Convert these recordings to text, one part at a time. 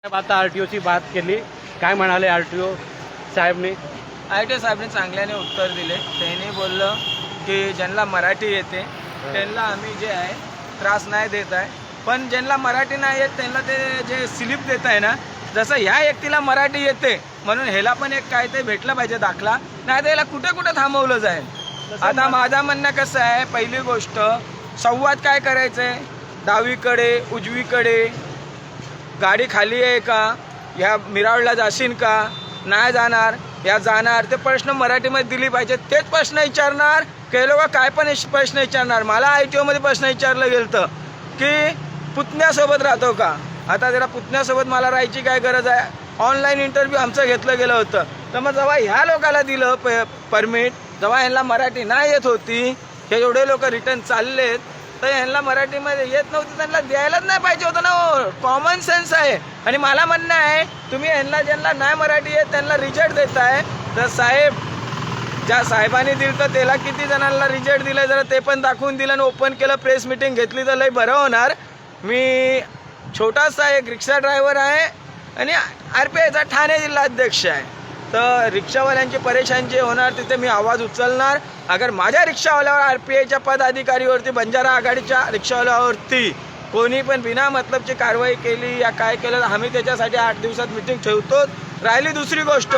आता आरटीओची बात केली, काय म्हणाले आरटीओ साहेबने? आरटीओ साहेबने चांगल्याने उत्तर दिले. त्यांनी बोललं की ज्यांना मराठी येते त्यांना आम्ही जे आहे त्रास नाही देत आहे, पण ज्यांना मराठी नाही येत त्यांना ते जे स्लिप देत आहे ना, जसं ह्या व्यक्तीला मराठी येते म्हणून ह्याला पण एक काय ते भेटलं पाहिजे दाखला, नाही तर ह्याला कुठे कुठे थांबवलं जाईल. आता माझं म्हणणं कसं आहे, पहिली गोष्ट संवाद काय करायचं आहे, डावीकडे उजवीकडे गाडी खाली आहे का, या मिरावळला जाशील का, नाही जाणार या जाणार, ते प्रश्न मराठीमध्ये दिली पाहिजे. तेच प्रश्न विचारणार काही लोक काय पण प्रश्न विचारणार. मला आयटीओमध्ये प्रश्न विचारलं गेलं की पुतण्यासोबत राहतो का. आता त्याला पुतण्यासोबत मला राहायची काय गरज आहे. ऑनलाईन इंटरव्ह्यू आमचं घेतलं गेलं होतं. तर मग जेव्हा ह्या लोकाला दिलं परमिट, जेव्हा ह्यांना मराठी नाही येत होती, हे एवढे लोक रिटर्न चाललेत, तर ह्यांना मराठीमध्ये येत नव्हती, त्यांना द्यायलाच नाही पाहिजे होतं ना. कॉमन सेन्स आहे. आणि मला म्हणणं आहे, तुम्ही ह्यांना ज्यांना नाही मराठी येत त्यांना रिजेक्ट देताय. तर साहेब, ज्या साहेबांनी दिलं तर त्याला किती जणांना रिजेक्ट दिलं जरा ते पण दाखवून दिलं आणि ओपन केलं, प्रेस मीटिंग घेतली तर लई बरं होणार. मी छोटासा एक रिक्षा ड्रायव्हर आहे आणि RPIचा ठाणे जिल्हा अध्यक्ष आहे. तर रिक्षावाल्यांची परेशानी जे होणार तिथे मी आवाज उचलणार. अगर माझ्या रिक्षावाल्यावर RPIच्या पदाधिकारीवरती, बंजारा आघाडीच्या रिक्षावाल्यावरती कोणी पण बिना मतलबची कारवाई केली या काय केलं, आम्ही त्याच्यासाठी 8 दिवसात मिटिंग ठेवतो. राहिली दुसरी गोष्ट,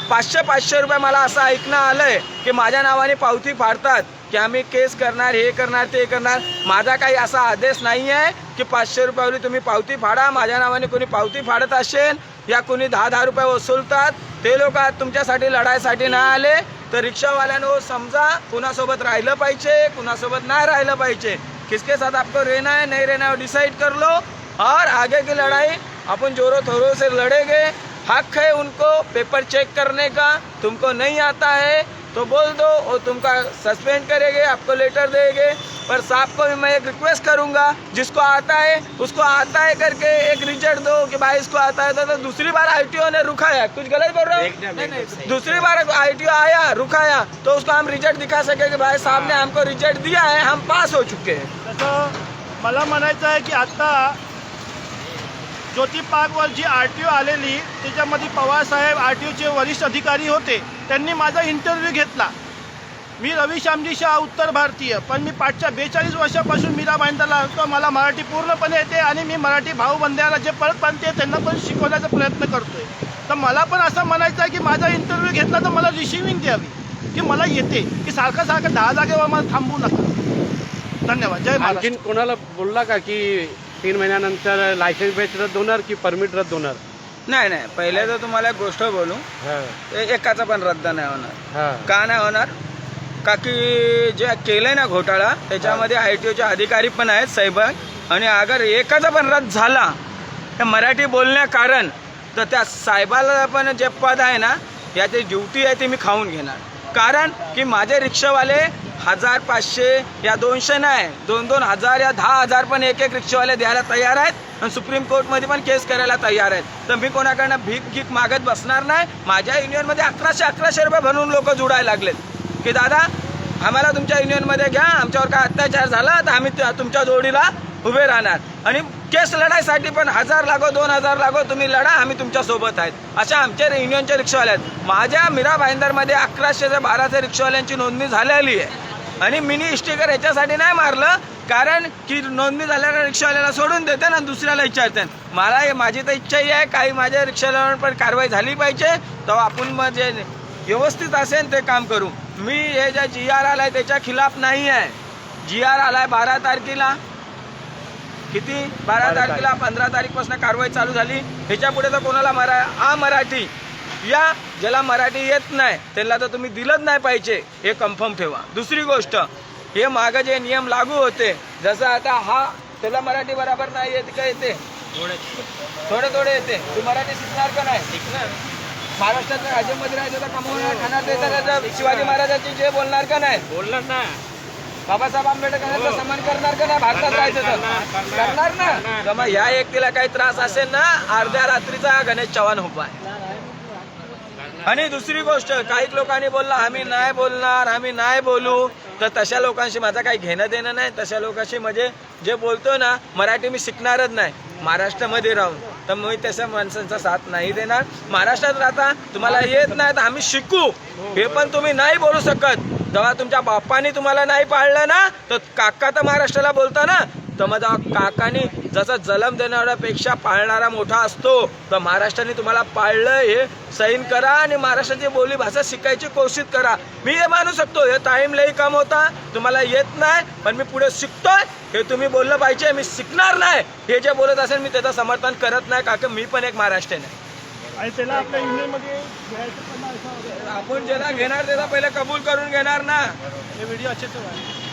500 रुपये मला असं ऐकणं आलंय की माझ्या नावाने पावती फाडतात की आम्ही केस करणार, हे करणार, ते करणार. माझा काही असा आदेश नाही आहे की 500 रुपयावरी तुम्ही पावती फाडा. माझ्या नावाने कोणी पावती फाडत असेल या कोणी 10 रुपये वसूलतात, ते लोक तुमच्यासाठी लढायसाठी नाही आले. तर रिक्षावाल्यांनो समजा, कुणासोबत राहिलं पाहिजे, कुणासोबत नाही राहिलं पाहिजे. किसके साथ आपको रहना है नहीं रहना है डिसाइड कर लो, और आगे की लड़ाई अपन जोरों थोरों से लड़ेंगे. हक है उनको पेपर चेक करने का. तुमको नहीं आता है तो बोल दो और तुमका सस्पेंड करेंगे, आपको लेटर देंगे. पर साहब को भी मैं एक रिक्वेस्ट करूंगा, जिसको आता है उसको आता है करके एक रिजल्ट दो कि भाई इसको आता है. तो दूसरी बार आईटीओ ने रुकाया, कुछ गलत बोल रहा हूँ, दूसरी बार आईटीओ आया रुकाया तो उसको हम रिजल्ट दिखा सके कि भाई साहब ने हमको रिजल्ट दिया है, हम पास हो चुके हैं. तसं मला म्हणायचं आहे की आता ज्योती पार्कवर जी RTO आलेली त्याच्यामध्ये पवारसाहेब RTOचे वरिष्ठ अधिकारी होते, त्यांनी माझा इंटरव्ह्यू घेतला. मी रवी श्यामजी शाह उत्तर भारतीय, पण मी पाठच्या 42 वर्षापासून मीरा भाईंदरला असतो. मला मराठी पूर्णपणे येते आणि मी मराठी भाऊबंध्याला जे परत पानते त्यांना पण शिकवण्याचा प्रयत्न करतोय. तर मला पण असं म्हणायचं आहे की माझा इंटरव्ह्यू घेतला तर मला रिसिव्हिंग द्यावी की मला येते, की सारखं 10 जागेवर मला थांबू नका. धन्यवाद. जय महाराष्ट्र. आणखीन कोणाला बोलला का की 3 महिन्यानंतर लायसन्स बेस रद्द होणार की परमिट रद्द होणार? नाही नाही, पहिले तर तुम्हाला एक गोष्ट बोलू, एकाचा पण रद्द नाही होणार. का नाही होणार? का की जे केलंय ना घोटाळा, त्याच्यामध्ये ITOचे अधिकारी पण आहेत साहेब. आणि अगर एकाचा पण रद्द झाला तर मराठी बोलण्या कारण, तर त्या साहेबाला पण जे पद आहे ना, याची ड्युटी आहे ती मी खाऊन घेणार. कारण की माझे रिक्षावाले 1000, 500 या 200 नाही, 2-2 हजार या 10,000 पण एक रिक्षावाले द्यायला तयार आहेत. आणि सुप्रीम कोर्टमध्ये पण केस करायला तयार आहेत. तर मी कोणाकडनं भीक मागत बसणार नाही. माझ्या युनियनमध्ये 1100 रुपये भरून लोक जुडायला लागलेत की दादा आम्हाला तुमच्या युनियनमध्ये घ्या, आमच्यावर काय अत्याचार झाला तर आम्ही तुमच्या जोडीला उभे राहणार. आणि केस लढायसाठी पण 1000 लागो 2000 लागो, तुम्ही लढा, आम्ही तुमच्यासोबत आहेत. अशा आमच्या युनियनचे रिक्षावाले आहेत. माझ्या मीरा भाईंदरमध्ये 1100 ते 1200 रिक्षावाल्यांची नोंदणी झालेली आहे. आणि मिनी स्टिकर ह्याच्यासाठी नाही मारलं कारण की नोंदणी झालेल्या रिक्षावाल्याला सोडून देते ना, दुसऱ्याला विचारते. माझी तर इच्छाही आहे काही माझ्या रिक्षावाल्यावर पण कारवाई झाली पाहिजे, तेव्हा आपण मग जे व्यवस्थित असेल ते काम करू. मी हे जे GR आलाय त्याच्या खिलाफ नाही आहे. GR आलाय 12 तारखेला, किती 12 तारखेला, 15 तारीखपासून कारवाई चालू झाली. ह्याच्या पुढे तर कोणाला मराठी या ज्याला मराठी येत नाही त्याला तर तुम्ही दिलंच नाही पाहिजे, हे कन्फर्म ठेवा. दुसरी गोष्ट, हे मागं जे नियम लागू होते, जसं आता हा त्याला मराठी बरोबर नाही येत का, येते थोडे येते, तू मराठी शिकणार का नाही? शिकणार. महाराष्ट्राच्या राज्यामध्ये राहायचं तर कमवणार, खाणार, ते तर शिवाजी महाराजांची जे बोलणार का नाही? बोलणार ना. बाबासाहेब आंबेडकरांचा सन्मान करणार का नाही? भारतात राहायचं तर करणार ना. तर मग ह्या व्यक्तीला काही त्रास असेल ना, अर्ध्या रात्रीचा गणेश चव्हाण उपाय. आणि दुसरी गोष्ट, काही लोकांनी बोललं आम्ही नाही बोलणार, आम्ही नाही बोलू, तर तशा लोकांशी माझं काही घेणं देणं नाही. तशा लोकांशी म्हणजे जे बोलतो ना, मराठी मी शिकणारच नाही महाराष्ट्रामध्ये राहून. तर मी तशा माणसांचा साथ नाही देणार. महाराष्ट्रात राहता, तुम्हाला येत नाही तर आम्ही शिकू हे पण तुम्ही नाही बोलू शकत. जेव्हा तुमच्या बाप्पानी तुम्हाला नाही पाळलं ना, तर काका तर महाराष्ट्राला बोलता ना, तर मग जेव्हा काकानी जसं जन्म देणाऱ्यापेक्षा पाळणारा मोठा असतो, तर महाराष्ट्राने तुम्हाला पाळलं हे सैन करा आणि महाराष्ट्राची बोली भाषा शिकायची कोशिश करा. मी हे मानू शकतो हे टाइम लई कम होता, तुम्हाला येत नाही, पण मी पुढे शिकतोय हे तुम्ही बोललं पाहिजे. मी शिकणार नाही हे जे बोलत असेल मी त्याचं समर्थन करत नाही, का मी पण एक महाराष्ट्रीयन आहे. आणि त्याला आपल्या युनियनमध्ये घ्यायचं पण असं आपण ज्याला घेणार त्याला पहिले कबूल करून घेणार ना. हे व्हिडिओ अच्छे से